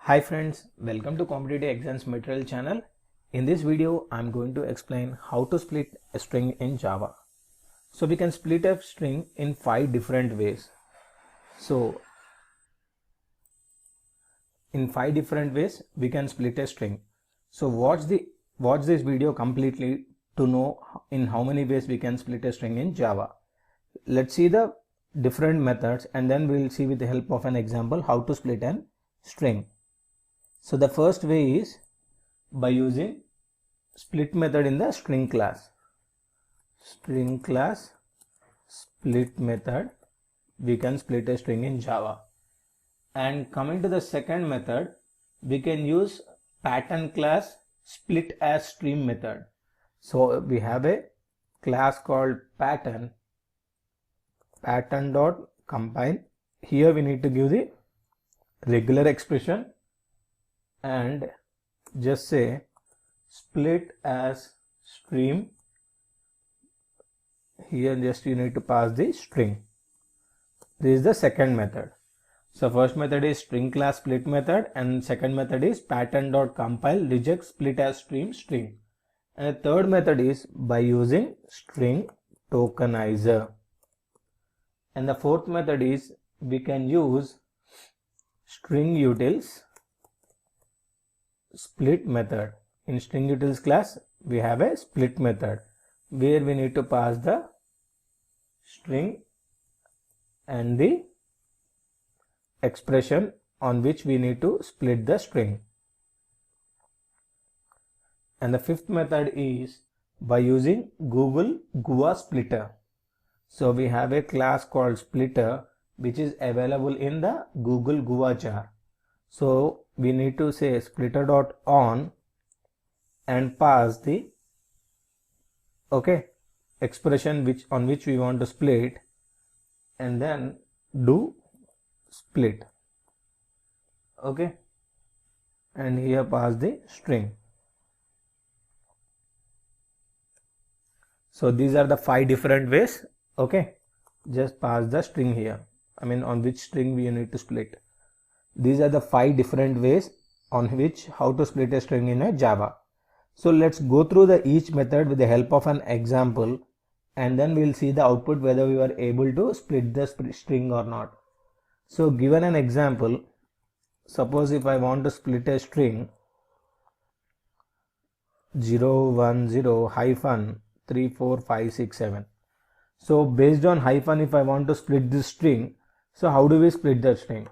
Hi friends, welcome to Competitive Exams Material channel. In this video, I'm going to explain how to split a string in Java. So we can split a string in 5 different ways. So in 5 different ways, we can split a string. So watch this video completely to know in how many ways we can split a string in Java. Let's see the different methods and then we'll see with the help of an example how to split a string. So the first way is by using split method in the string class. String class split method, we can split a string in Java. And coming to the second method, we can use pattern class split as stream method. So we have a class called pattern dot compile. Here we need to give the regular expression and just say split as stream. Here just you need to pass the string. This is the second method. So first method is string class split method and second method is pattern dot compile reject split as stream string. And the third method is by using string tokenizer. And the fourth method is we can use string utils split method. In string utils class, we have a split method where we need to pass the string and the expression on which we need to split the string. And the fifth method is by using Google GUA splitter. So we have a class called splitter which is available in the Google GUA jar. So we need to say splitter.on and pass the expression on which we want to split and then do split. And here pass the string. So these are the 5 different ways. Just pass the string here. On which string we need to split. These are the 5 different ways on which how to split a string in a Java. So let's go through each method with the help of an example and then we'll see the output whether we were able to split the string or not. So given an example, suppose if I want to split a string 010-34567. So based on hyphen, if I want to split this string, so how do we split that string?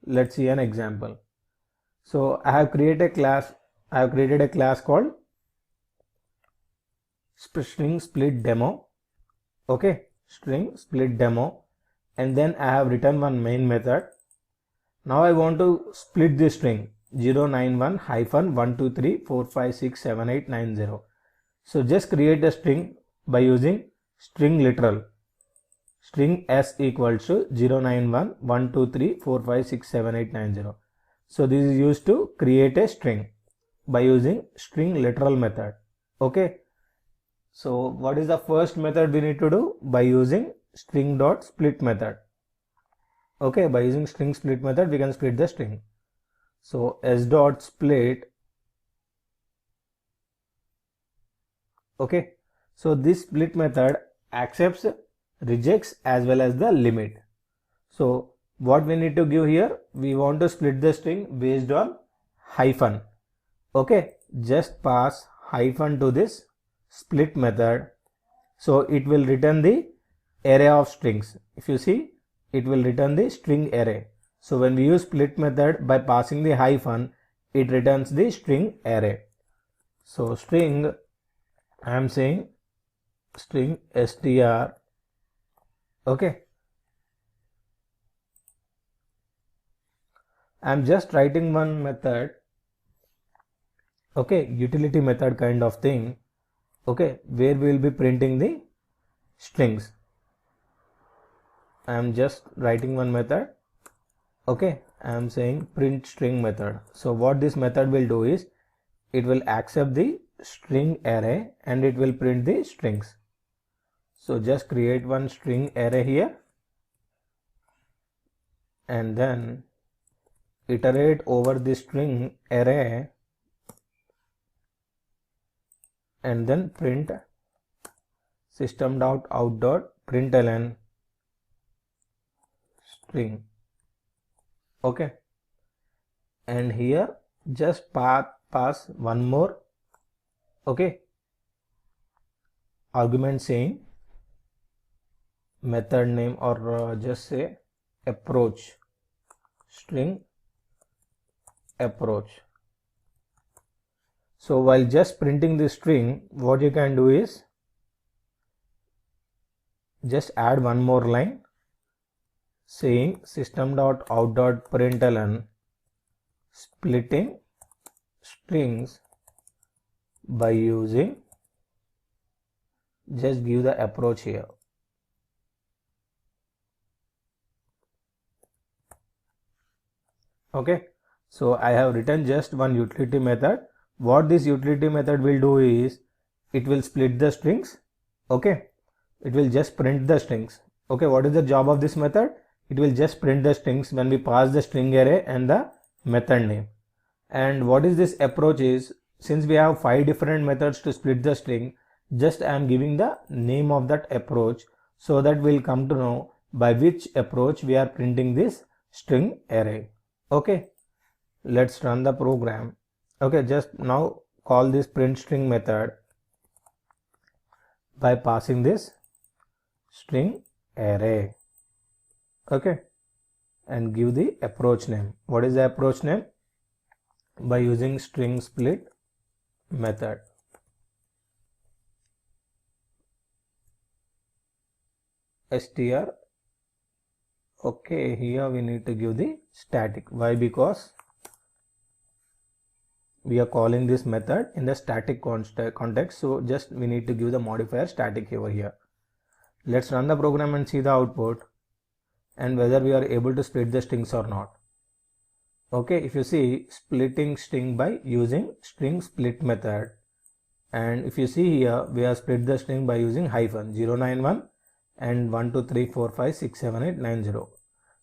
Let's see an example. So I have created a class called string split demo. String split demo, and then I have written one main method. Now I want to split this string 091-123-4567890. So just create a string by using string literal. String s equals to 091-123-4567890. So this is used to create a string by using string literal method. So what is the first method we need to do? By using string dot split method. By using string split method we can split the string. So s dot split. So this split method accepts, rejects as well as the limit. So what we need to give here, we want to split the string based on hyphen. Just pass hyphen to this split method. So it will return the array of strings. If you see, it will return the string array. So when we use split method by passing the hyphen, it returns the string array. So string, I am saying string str. I am just writing one method, utility method kind of thing, where we will be printing the strings. I am just writing one method, I am saying print string method. So what this method will do is, it will accept the string array and it will print the strings. So just create one string array here and then iterate over the string array and then print system.out.println string. Okay, and here just pass one more argument saying method name, or just say approach, string approach. So while just printing the string, what you can do is just add one more line saying system.out.println splitting strings by using, just give the approach here. Okay, so I have written just one utility method. What this utility method will do is it will split the strings. Okay, it will just print the strings. Okay, what is the job of this method? It will just print the strings when we pass the string array and the method name. And what is this approach is, since we have 5 different methods to split the string, just I am giving the name of that approach, so that we'll come to know by which approach we are printing this string array. Okay, let's run the program. Okay, just now call this print string method by passing this string array. Okay, and give the approach name. What is the approach name? By using string split method. Str. Okay, here we need to give the static. Why? Because we are calling this method in the static context, so just we need to give the modifier static over here. Let's run the program and see the output and whether we are able to split the strings or not. Okay, if you see, splitting string by using string split method, and if you see here, we have split the string by using hyphen 091 and 1 2 3 4 5 6 7 8 9 0.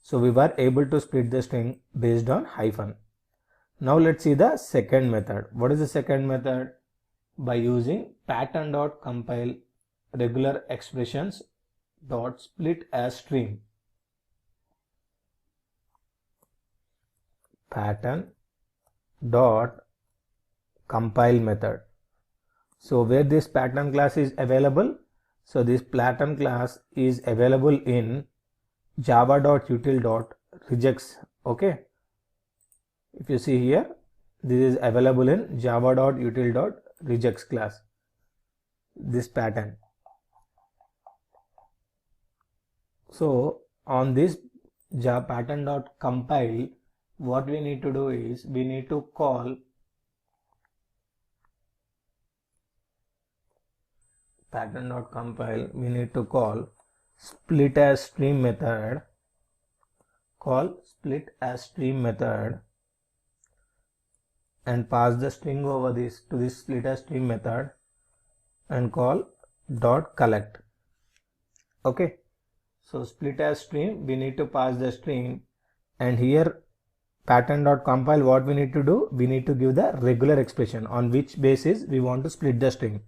So we were able to split the string based on hyphen. Now let's see the second method. What is the second method? By using pattern.compile regular expressions dot split as string. Pattern dot compile method. So where this pattern class is available? So this pattern class is available in java.util.regex. Okay, if you see here, this is available in java.util.regex class, this pattern. So on this java pattern.compile, what we need to do is we need to call pattern.compile, we need to call split as stream method, and pass the string over this to this split as stream method and call dot collect. Okay, so split as stream, we need to pass the string, and here pattern.compile, what we need to do, we need to give the regular expression on which basis we want to split the string.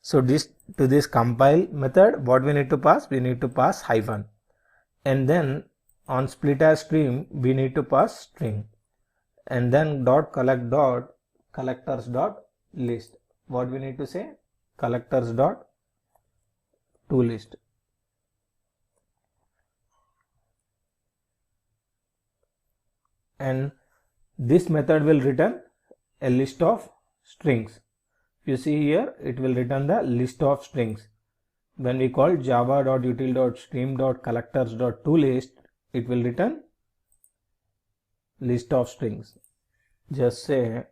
So this to this compile method, what we need to pass, we need to pass hyphen, and then on split as stream we need to pass string, and then dot collect dot collectors dot list. What we need to say? Collectors dot to list. And this method will return a list of strings. If you see here, it will return the list of strings. When we call java.util.stream.collectors.toList, it will return list of strings. Just say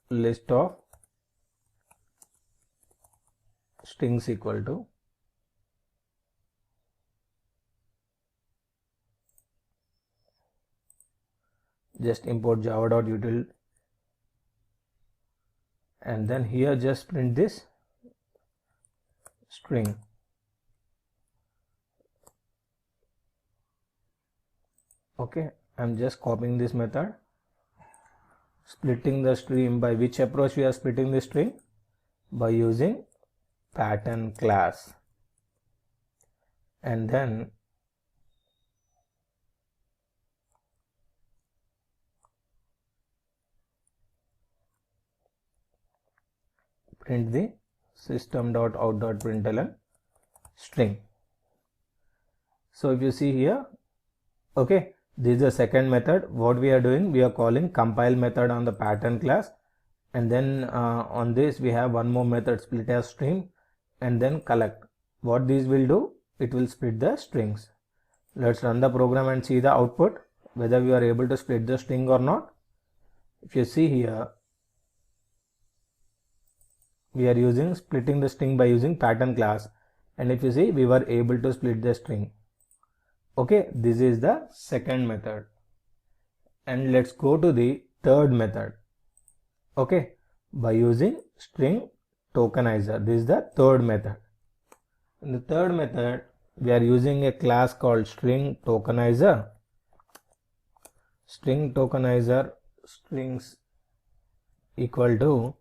list of strings equal to just import java.util, and then here just print this string. Okay, I'm just copying this method Splitting the string, by which approach we are splitting the string? By using pattern class. And then print the system.out.println string. So if you see here, okay, this is the second method. What we are doing, we are calling compile method on the pattern class, and then on this we have one more method, split as string, and then collect. What these will do, it will split the strings. Let's run the program and see the output, whether we are able to split the string or not. If you see here, we are using splitting the string by using pattern class, and if you see, we were able to split the string. Okay, this is the second method. And let's go to the third method. Okay, by using string tokenizer. This is the third method. In the third method, we are using a class called string tokenizer. String tokenizer strings equal to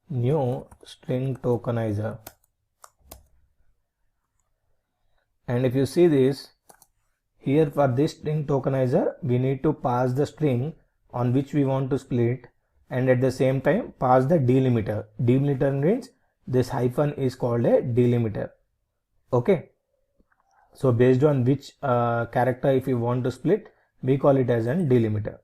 new string tokenizer. And if you see this, here for this string tokenizer, we need to pass the string on which we want to split, and at the same time pass the delimiter. Delimiter means this hyphen is called a delimiter. Okay, so based on which character if you want to split, we call it as an delimiter.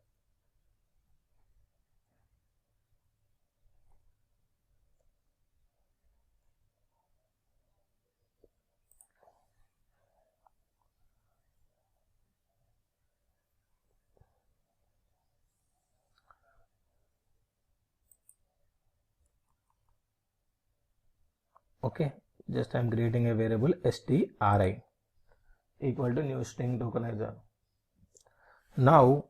Okay, just I am creating a variable stri equal to new string tokenizer. Now,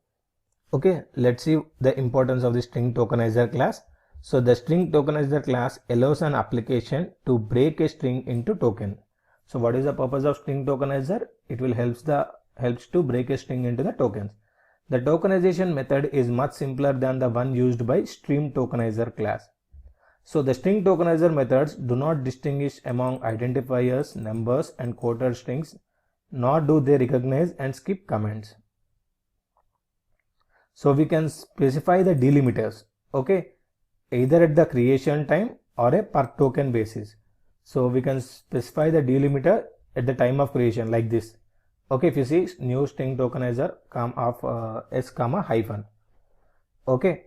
okay, let's see the importance of the string tokenizer class. So the string tokenizer class allows an application to break a string into token. So what is the purpose of string tokenizer? It will helps to break a string into the tokens. The tokenization method is much simpler than the one used by string tokenizer class. So the string tokenizer methods do not distinguish among identifiers, numbers, and quoted strings, nor do they recognize and skip comments. So we can specify the delimiters, okay, either at the creation time or a per token basis. So we can specify the delimiter at the time of creation like this. Okay, if you see new string tokenizer of s comma hyphen. Okay,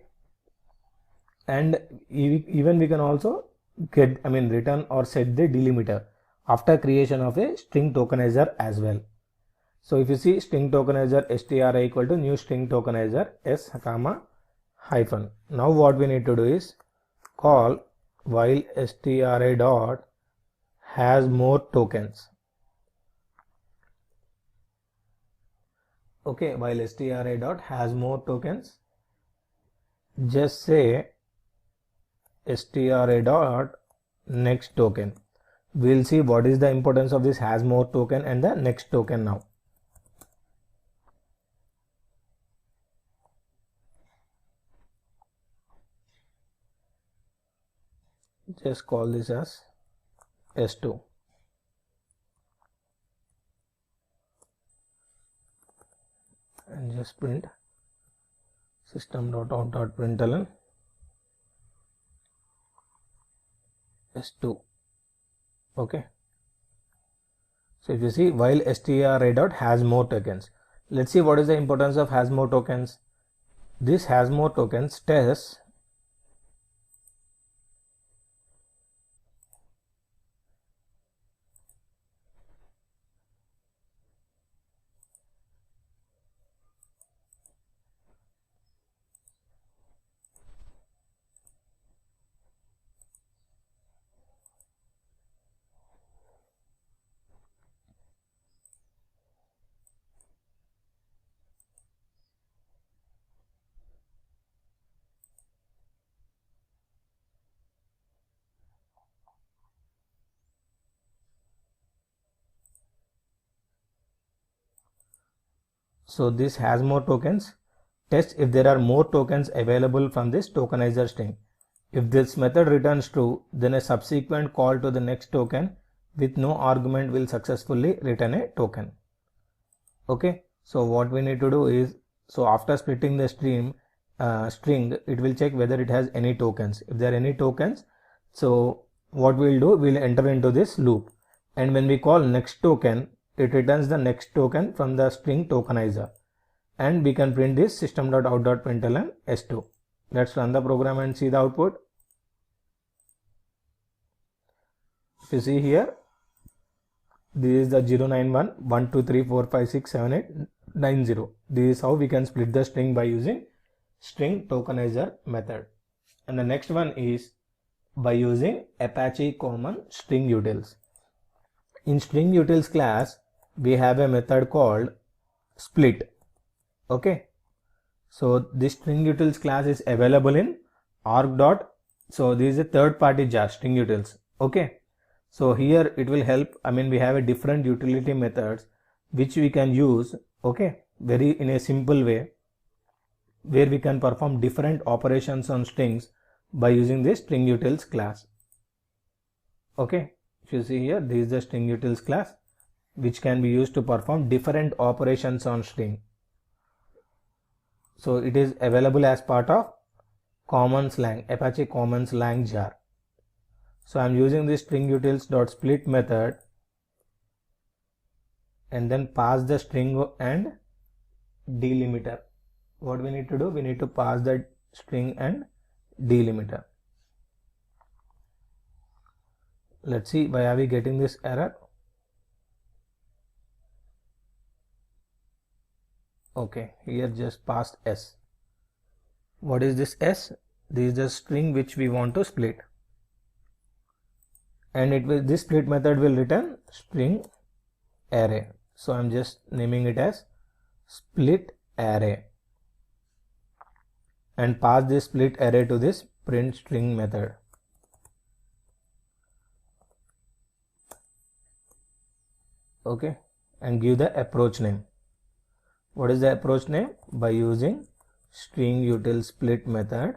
and even we can also get return or set the delimiter after creation of a string tokenizer as well. So if you see string tokenizer stri equal to new string tokenizer s comma hyphen. Now what we need to do is call while stri dot has more tokens. Okay, while stri dot has more tokens, just say stri dot next token. We'll see what is the importance of this has more token and the next token now. Just call this as s2. And just print system.out.println s2. Okay, so if you see while stri dot has more tokens, let's see what is the importance of has more tokens. This has more tokens tests so this has more tokens test if there are more tokens available from this tokenizer string. If this method returns true, then a subsequent call to the next token with no argument will successfully return a token. Okay, so what we need to do is, so after splitting the string, it will check whether it has any tokens. If there are any tokens, so what we'll do, we'll enter into this loop, and when we call next token, it returns the next token from the string tokenizer, and we can print this system.out.println s2. Let's run the program and see the output. If you see here, this is the 091 1 2 3 4 5 6 7 8 9 0. This is how we can split the string by using string tokenizer method. And the next one is by using Apache Common String Utils. In String Utils class, we have a method called split. Okay, so this String Utils class is available in org. So this is a third party jar, String Utils. Okay, so here it will help. I mean, we have a different utility methods which we can use, okay, very in a simple way, where we can perform different operations on strings by using this String Utils class. Okay, if you see here, this is the String Utils class which can be used to perform different operations on string. So it is available as part of Common Slang, Apache Common Slang jar. So I am using this string utils.split method and then pass the string and delimiter. What we need to do, we need to pass the string and delimiter. Let's see why are we getting this error. Okay, here just passed s. What is this s? This is the string which we want to split, and it will, this split method will return string array. So I'm just naming it as split array and pass this split array to this print string method. Okay, and give the approach name. What is the approach name? By using string util split method,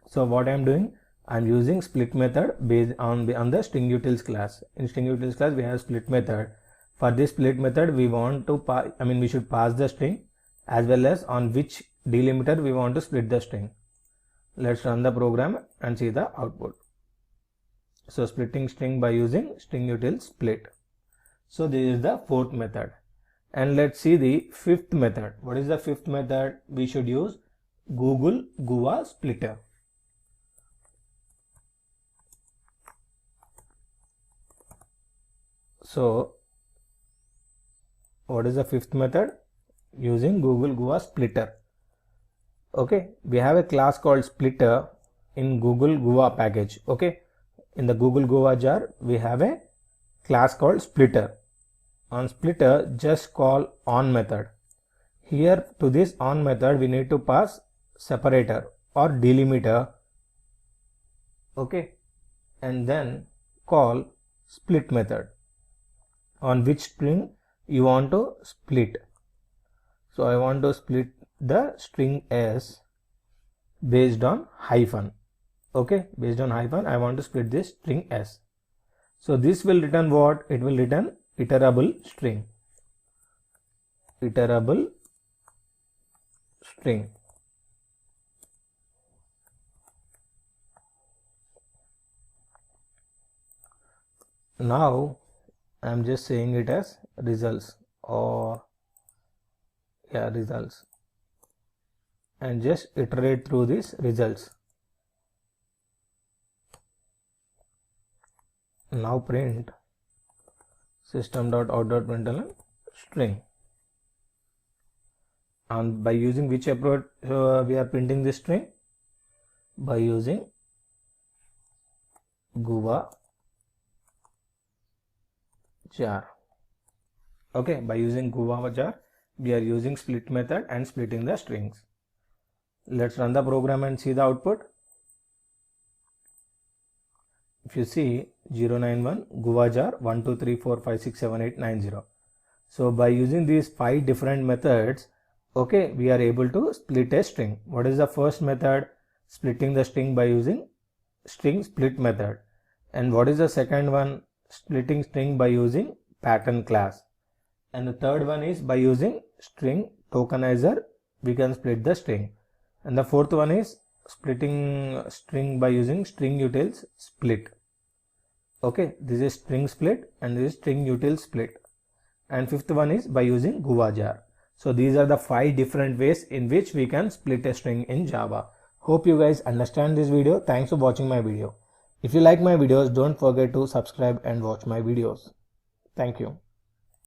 so what I am doing, I am using split method based on the string utils class. In string utils class we have split method. For this split method we want to we should pass the string as well as on which delimiter we want to split the string. Let's run the program and see the output. So splitting string by using string util split. So this is the fourth method. And let's see the fifth method. What is the fifth method? We should use Google Gua splitter. So what is the fifth method? Using Google Gua splitter. Okay, we have a class called splitter in Google Gua package. Okay, in the Google Gua jar we have a class called splitter. On splitter just call on method. Here to this on method we need to pass separator or delimiter. Okay, and then call split method on which string you want to split. So I want to split the string s based on hyphen. Okay, based on hyphen I want to split this string s. So this will return what? It will return iterable string. Iterable string. Now I am just saying it as results or results, and just iterate through these results. Now print system.out.println string, and by using which approach we are printing this string? By using Gua jar. Okay, by using Gua jar we are using split method and splitting the strings. Let's run the program and see the output. if you see 091 Guvajar 1 2 3 4 5 6 7 8 9 0. So by using these 5 different methods, okay, we are able to split a string. What is the first method? Splitting the string by using string split method. And what is the second one? Splitting string by using pattern class. And the third one is by using string tokenizer, we can split the string. And the fourth one is splitting string by using string utils split. Okay, this is string split and this is string utils split. And fifth one is by using Guvajar. So these are the 5 different ways in which we can split a string in Java. Hope you guys understand this video. Thanks for watching my video. If you like my videos, don't forget to subscribe and watch my videos. Thank you.